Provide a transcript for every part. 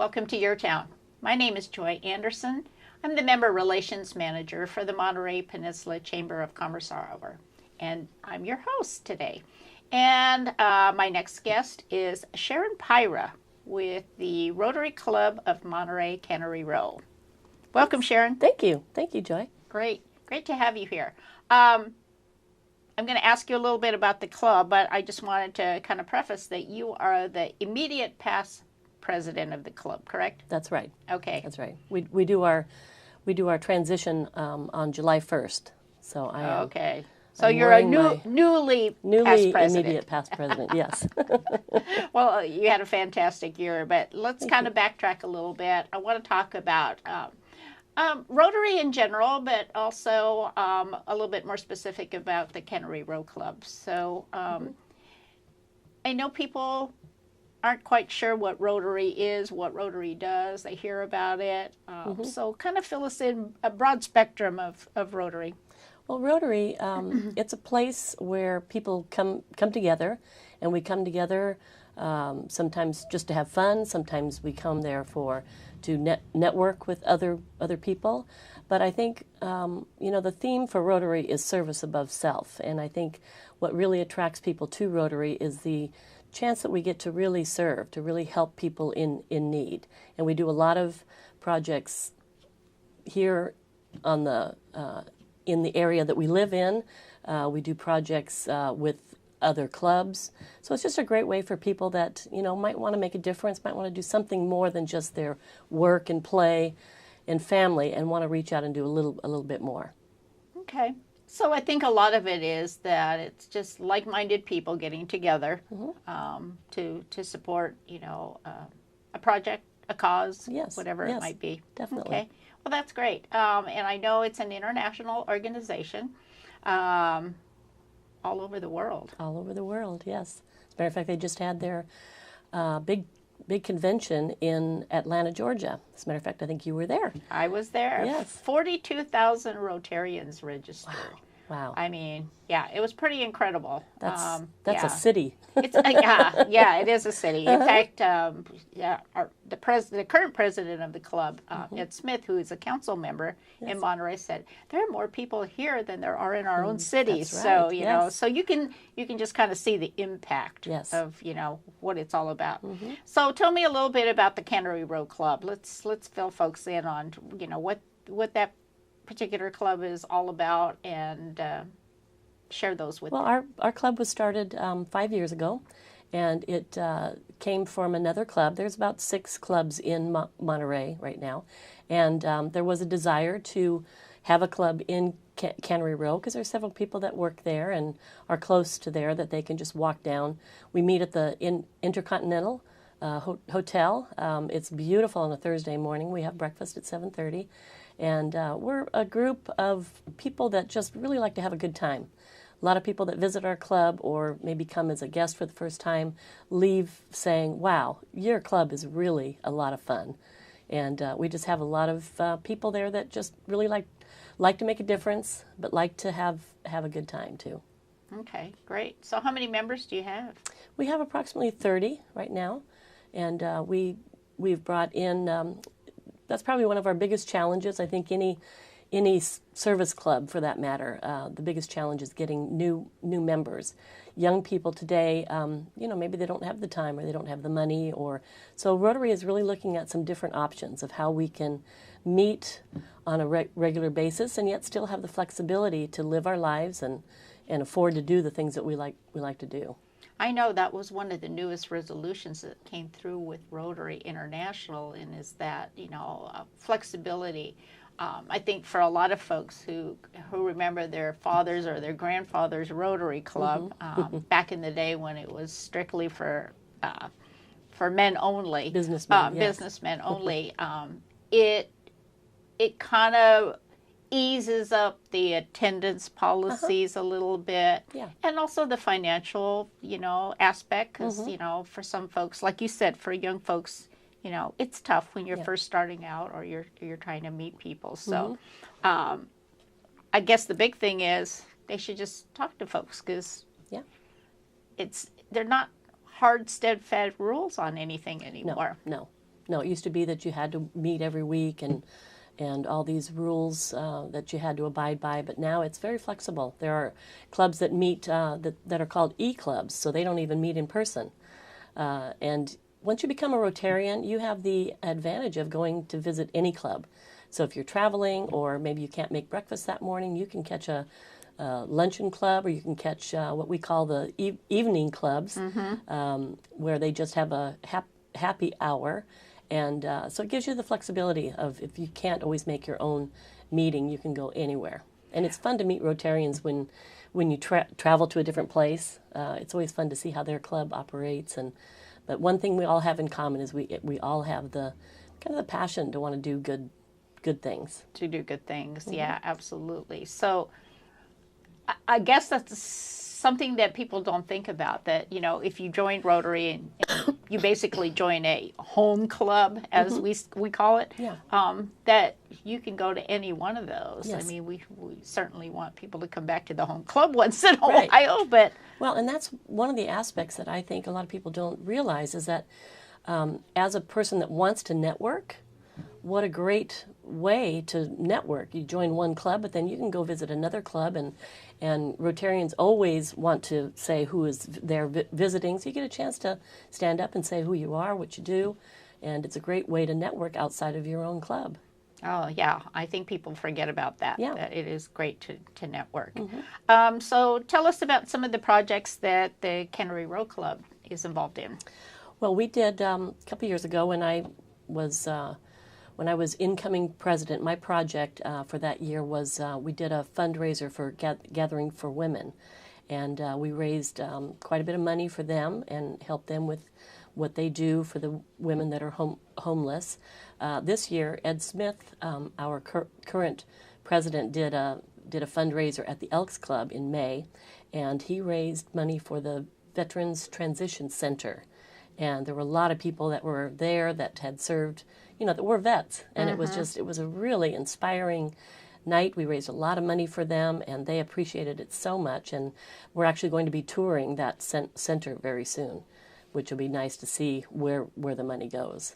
Welcome to YourTown. My name is Joy Anderson. I'm the Member Relations Manager for the Monterey Peninsula Chamber of Commerce, and I'm your host today. And my next guest is Sharon Pira with the Rotary Club of Monterey, Cannery Row. Welcome, Sharon. Thank you. Thank you, Joy. Great to have you here. I'm going to ask you a little bit about the club, but I just wanted to kind of preface that you are the immediate past president of the club, correct? That's right. Okay. That's right. We do our transition on July 1st. So I am. Okay. So you're a newly past president. Immediate past president. Yes. Well, you had a fantastic year, but let's kind of backtrack a little bit. I want to talk about Rotary in general, but also a little bit more specific about the Cannery Row Club. So I know people aren't quite sure what Rotary is, what Rotary does. They hear about it. So kind of fill us in a broad spectrum of Rotary. Well, Rotary, it's a place where people come together, and we come together sometimes just to have fun. Sometimes we come there to network with other people. But I think the theme for Rotary is service above self, and I think what really attracts people to Rotary is the chance that we get to really serve, to really help people in need. And we do a lot of projects here on in the area that we live in. We do projects with other clubs. So it's just a great way for people that, might want to make a difference, might want to do something more than just their work and play and family, and want to reach out and do a little bit more. Okay. So I think a lot of it is that it's just like-minded people getting together to support, a project, a cause, whatever it might be. Definitely. Okay. Well, that's great. And I know it's an international organization all over the world. All over the world, yes. As a matter of fact, they just had their big convention in Atlanta, Georgia. As a matter of fact, I think you were there. I was there. Yes. 42,000 Rotarians registered. Wow. I mean, yeah, it was pretty incredible. That's a city. It's it is a city. In fact, the current president of the club, Ed Smith, who is a council member in Monterey, said there are more people here than there are in our own cities. That's right. So you can just kind of see the impact of what it's all about. So tell me a little bit about the Cannery Row Club. Let's fill folks in on what that particular club is all about, and share those with them. Well, our club was started 5 years ago, and it came from another club. There's about 6 clubs in Monterey right now, and there was a desire to have a club in Cannery Row because there are several people that work there and are close to there that they can just walk down. We meet at the Intercontinental Hotel. It's beautiful on a Thursday morning. We have breakfast at 7:30. And we're a group of people that just really like to have a good time. A lot of people that visit our club or maybe come as a guest for the first time leave saying, wow, your club is really a lot of fun. And we just have a lot of people there that just really like to make a difference, but like to have a good time too. Okay, great. So how many members do you have? We have approximately 30 right now. And we've brought in... that's probably one of our biggest challenges. I think any service club, for that matter, the biggest challenge is getting new members. Young people today, maybe they don't have the time or they don't have the money, so Rotary is really looking at some different options of how we can meet on a regular basis and yet still have the flexibility to live our lives and afford to do the things that we like to do. I know that was one of the newest resolutions that came through with Rotary International, and is that, flexibility. I think for a lot of folks who remember their fathers or their grandfathers' Rotary Club back in the day when it was strictly for men only, businessmen only, it kind of eases up the attendance policies a little bit, and also the financial, aspect, because for some folks, like you said, for young folks, it's tough when you're first starting out or you're trying to meet people. So, I guess the big thing is they should just talk to folks because they're not hard, steadfast rules on anything anymore. No. No, it used to be that you had to meet every week and all these rules that you had to abide by. But now it's very flexible. There are clubs that meet that are called e-clubs, so they don't even meet in person. And once you become a Rotarian, you have the advantage of going to visit any club. So if you're traveling or maybe you can't make breakfast that morning, you can catch a luncheon club, or you can catch what we call the evening clubs, where they just have a happy hour. And so it gives you the flexibility of, if you can't always make your own meeting, you can go anywhere. And it's fun to meet Rotarians when you travel to a different place. It's always fun to see how their club operates. But one thing we all have in common is we all have the kind of the passion to want to do good things. To do good things, yeah, absolutely. So I guess that's something that people don't think about, that, you know, if you join Rotary and you basically join a home club, as we call it, that you can go to any one of those. Yes. I mean, we certainly want people to come back to the home club once in a while, but... Well, and that's one of the aspects that I think a lot of people don't realize, is that as a person that wants to network, what a great way to network. You join one club, but then you can go visit another club, and Rotarians always want to say who is there visiting, so you get a chance to stand up and say who you are, what you do, and it's a great way to network outside of your own club. Oh, yeah. I think people forget about that, Yeah. that it is great to network. So tell us about some of the projects that the Cannery Row Club is involved in. Well, we did a couple years ago when I was incoming president. My project for that year was we did a fundraiser for Gathering for Women, and we raised quite a bit of money for them and helped them with what they do for the women that are homeless. This year, Ed Smith, our current president, did a fundraiser at the Elks Club in May, and he raised money for the Veterans Transition Center. And there were a lot of people that were there that had served, you know, that were vets. And it was a really inspiring night. We raised a lot of money for them, and they appreciated it so much. And we're actually going to be touring that center very soon, which will be nice to see where the money goes.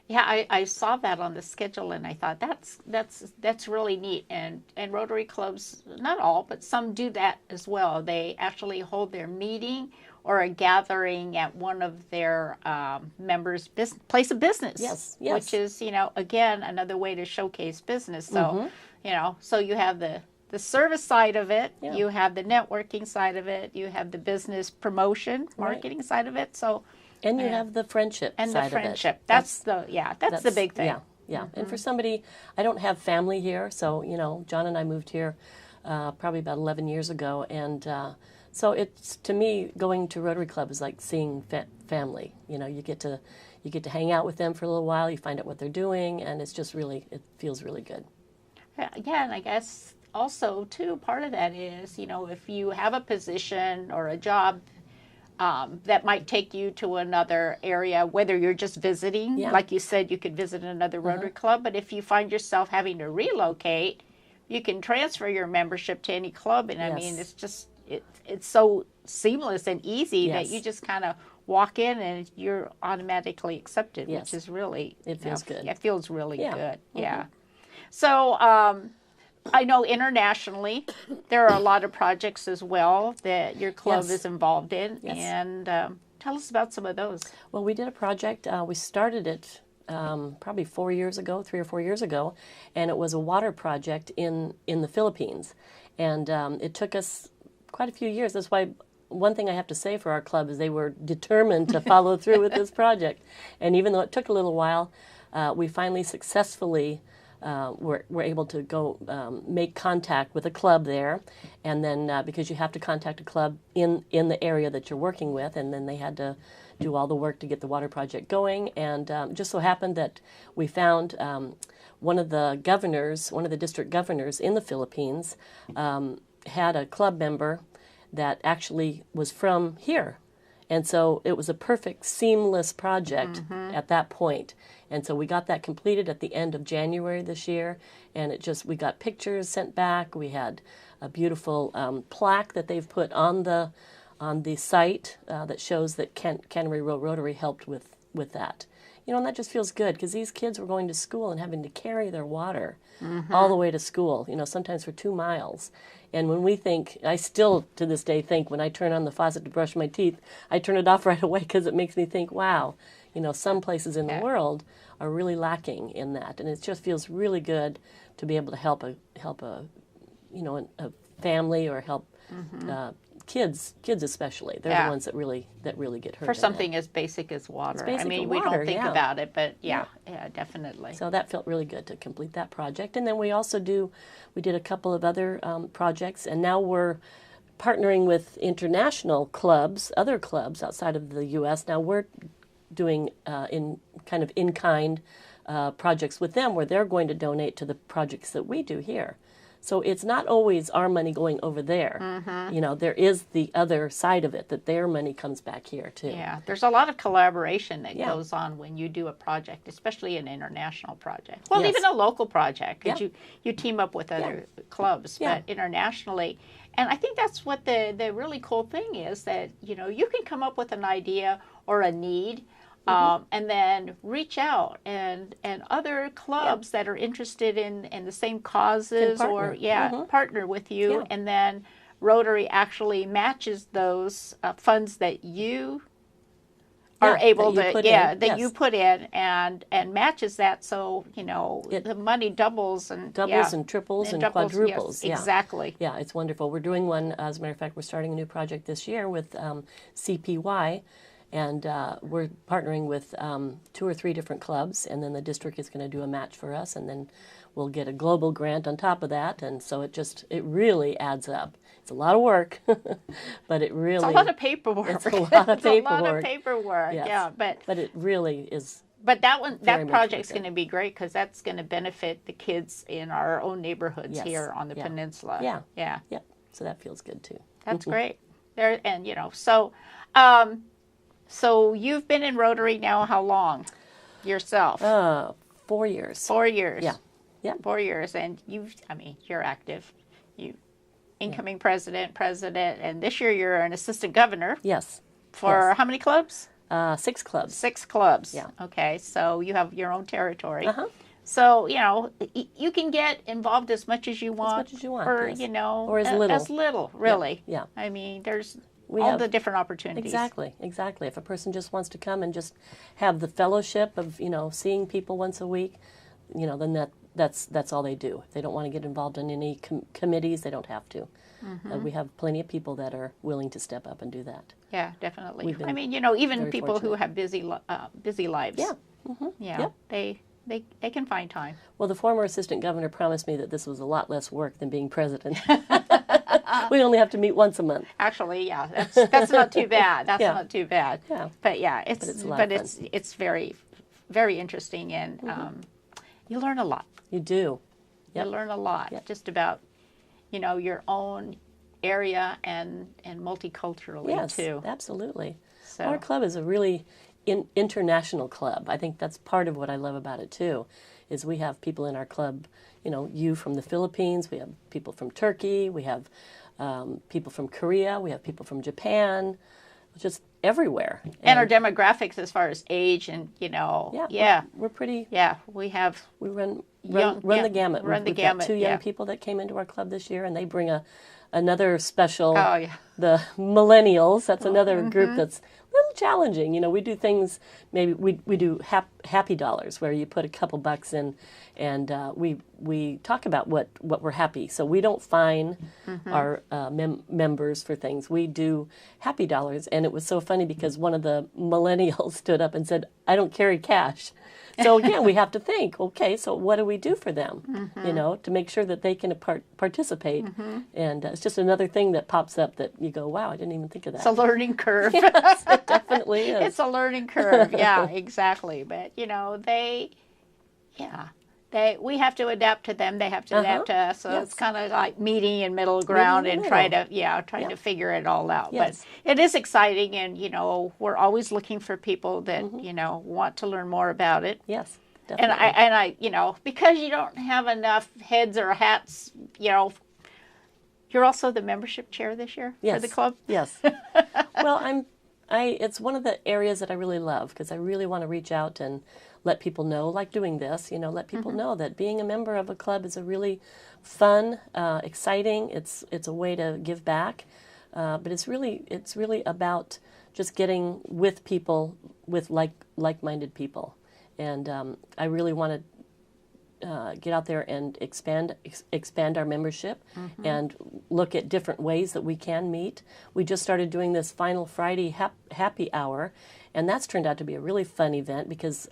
Yeah, I saw that on the schedule, and I thought that's really neat. And Rotary clubs, not all, but some do that as well. They actually hold their meeting or a gathering at one of their members' place of business. Yes. Which is, you know, again, another way to showcase business. So, you know, so you have the service side of it, you have the networking side of it, you have the business promotion, marketing side of it. So. And you have the friendship and side the friendship. of it. That's the big thing. Yeah. And for somebody, I don't have family here, so, you know, John and I moved here probably about 11 years ago, and so it's, to me, going to Rotary Club is like seeing family. You know, you get to hang out with them for a little while, you find out what they're doing, and it's just really, it feels really good. Yeah, and I guess also, too, part of that is, you know, if you have a position or a job that might take you to another area, whether you're just visiting, like you said, you could visit another Rotary Club, but if you find yourself having to relocate, you can transfer your membership to any club, and I mean, it's just, it's so seamless and easy that you just kind of walk in and you're automatically accepted, which is really, it feels good. It feels really good, So, I know internationally there are a lot of projects as well that your club is involved in, and tell us about some of those. Well, we did a project. We started it probably 3 or 4 years ago, and it was a water project in the Philippines, and it took us quite a few years. That's why one thing I have to say for our club is they were determined to follow through with this project, and even though it took a little while, we finally successfully were able to go make contact with a club there, and then because you have to contact a club in the area that you're working with, and then they had to do all the work to get the water project going, and just so happened that we found one of the district governors in the Philippines had a club member that actually was from here. And so it was a perfect, seamless project at that point. And so we got that completed at the end of January this year. And we got pictures sent back. We had a beautiful plaque that they've put on the site that shows that Cannery Row Rotary helped with that. and that just feels good because these kids were going to school and having to carry their water all the way to school, sometimes for 2 miles. And when we think, I still to this day think when I turn on the faucet to brush my teeth, I turn it off right away because it makes me think, wow, some places in the world are really lacking in that. And it just feels really good to be able to help a family or help kids especially. They're the ones that really get hurt. For something as basic as water. Basic we water, don't think about it, but yeah, definitely. So that felt really good to complete that project. And then we also did a couple of other projects, and now we're partnering with international clubs, other clubs outside of the U.S. Now we're doing in-kind projects with them where they're going to donate to the projects that we do here. So it's not always our money going over there. There is the other side of it, that their money comes back here too. Yeah, there's a lot of collaboration that goes on when you do a project, especially an international project. Well, even a local project, because you team up with other clubs, but internationally. And I think that's what the really cool thing is, that, you can come up with an idea or a need, and then reach out and other clubs that are interested in the same causes or partner with you, and then Rotary actually matches those funds that you are able to you put in and matches that, so the money doubles and triples and quadruples. Yes, exactly. Yeah, it's wonderful. We're doing one, as a matter of fact, we're starting a new project this year with CPY. And we're partnering with 2 or 3 different clubs, and then the district is going to do a match for us, and then we'll get a global grant on top of that, and so it really adds up. It's a lot of work, but it really... It's a lot of paperwork. It's a lot of paperwork, yes. yeah. But it really is... But that project's going to be great, because that's going to benefit the kids in our own neighborhoods here on the peninsula. Yeah. So that feels good, too. That's great. So you've been in Rotary now how long yourself? 4 years. 4 years. Yeah. 4 years. And you're active. You incoming president, and this year you're an assistant governor. Yes. For how many clubs? 6 clubs. 6 clubs. Yeah. Okay. So you have your own territory. So, you can get involved as much as you want. As much as you want, or, or as little. As little, really. Yeah. there's all the different opportunities. Exactly. If a person just wants to come and just have the fellowship of, seeing people once a week, then that's all they do. If they don't want to get involved in any committees, they don't have to. We have plenty of people that are willing to step up and do that. Yeah, definitely. Even people who have busy lives. Yeah. They can find time. Well, the former assistant governor promised me that this was a lot less work than being president. We only have to meet once a month. Actually, that's not too bad. That's not too bad. Yeah. But it's very, very interesting, and you learn a lot. You do. You learn a lot just about your own area and multiculturally too. Yes, absolutely. So our club is a really international club. I think that's part of what I love about it too, is we have people in our club, you from the Philippines, we have people from Turkey, we have people from Korea, we have people from Japan, just everywhere. And our demographics as far as age and, we're pretty... Yeah, we run the gamut. We've got 2 young people that came into our club this year, and they bring another special... Oh, yeah. The millennials, that's another group that's a little challenging. We do things, maybe we do happy dollars, where you put a couple bucks in, and we talk about what we're happy. So we don't fine our members for things. We do happy dollars, and it was so funny because one of the millennials stood up and said, "I don't carry cash." So again, we have to think, okay, so what do we do for them, to make sure that they can participate? And it's just another thing that pops up that you go, wow, I didn't even think of that. It's a learning curve. Yes, it definitely is. It's a learning curve, yeah, exactly. But, we have to adapt to them. They have to adapt to us. So it's kind of like meeting in middle ground and trying to figure it all out. Yes. But it is exciting, and we're always looking for people that want to learn more about it. Yes, definitely. And I because you don't have enough heads or hats, you're also the membership chair this year for the club. Yes. Well, It's one of the areas that I really love because I really want to reach out and let people know, like doing this, let people know that being a member of a club is a really fun, exciting. It's a way to give back, but it's really about just getting with people, with like-minded people, and I really want to get out there and expand our membership and look at different ways that we can meet. We just started doing this Final Friday happy hour, and that's turned out to be a really fun event because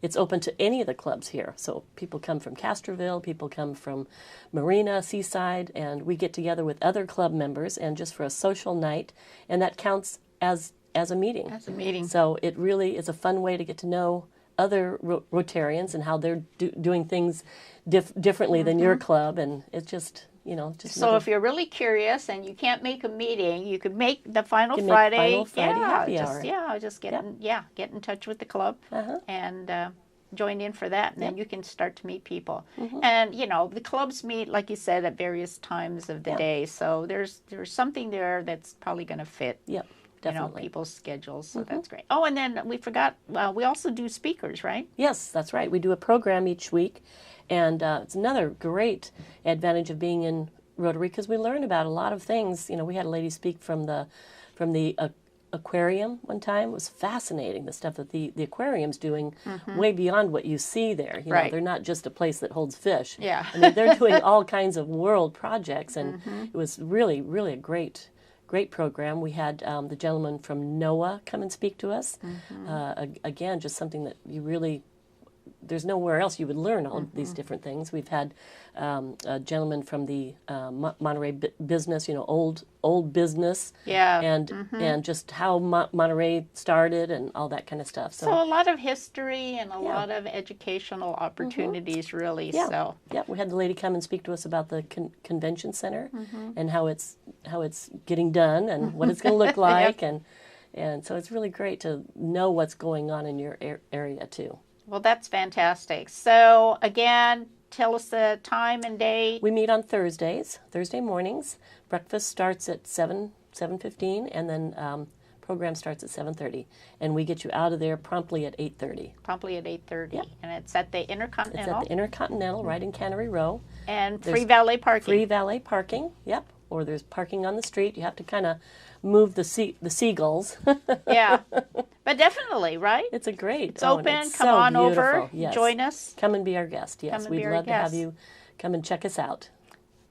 it's open to any of the clubs here. So people come from Castroville, people come from Marina, Seaside, and we get together with other club members and just for a social night, and that counts as a meeting. As a meeting. So it really is a fun way to get to know other Rotarians and how they're doing things differently than your club, and it's just So if you're really curious and you can't make a meeting, you could make the Final Friday happy hour. Just get in touch with the club and join in for that, and then you can start to meet people. And the clubs meet, like you said, at various times of the day. So there's something there that's probably going to fit. Yep. Definitely. People's schedules, so that's great. Oh, and then we forgot, we also do speakers, right? Yes, that's right. We do a program each week, and it's another great advantage of being in Rotary because we learn about a lot of things. We had a lady speak from the aquarium one time. It was fascinating, the stuff that the aquarium's doing way beyond what you see there. They're not just a place that holds fish. Yeah. I mean, they're doing all kinds of world projects, and it was really, really a great program. We had the gentleman from NOAA come and speak to us. Again, just something that there's nowhere else you would learn all these different things. We've had a gentleman from the Monterey business, old business, and just how Monterey started and all that kind of stuff. So a lot of history and a lot of educational opportunities, really. Yeah. So we had the lady come and speak to us about the convention center and how it's getting done and what it's going to look like, and so it's really great to know what's going on in your area too. Well, that's fantastic. So again, tell us the time and date. We meet on Thursday mornings. Breakfast starts at 7:15, and then program starts at 7:30, and we get you out of there promptly at 8:30. Promptly at 8:30, and it's at the Intercontinental. It's at the Intercontinental, right in Cannery Row. And free valet parking. Free valet parking. Yep. Or there's parking on the street. You have to kind of move the seagulls. Yeah, but definitely, right? It's a great. It's open. It's come so on beautiful. over. Yes. Join us. Come and be our guest. Yes, we'd love to have you come and check us out.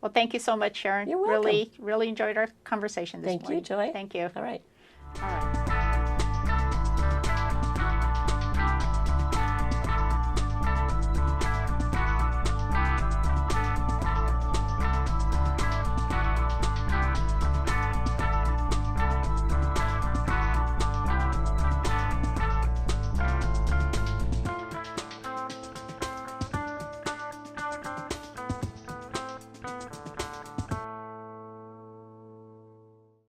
Well, thank you so much, Sharon. You're welcome. Really enjoyed our conversation this morning. Thank you, Joy. Thank you. All right. All right.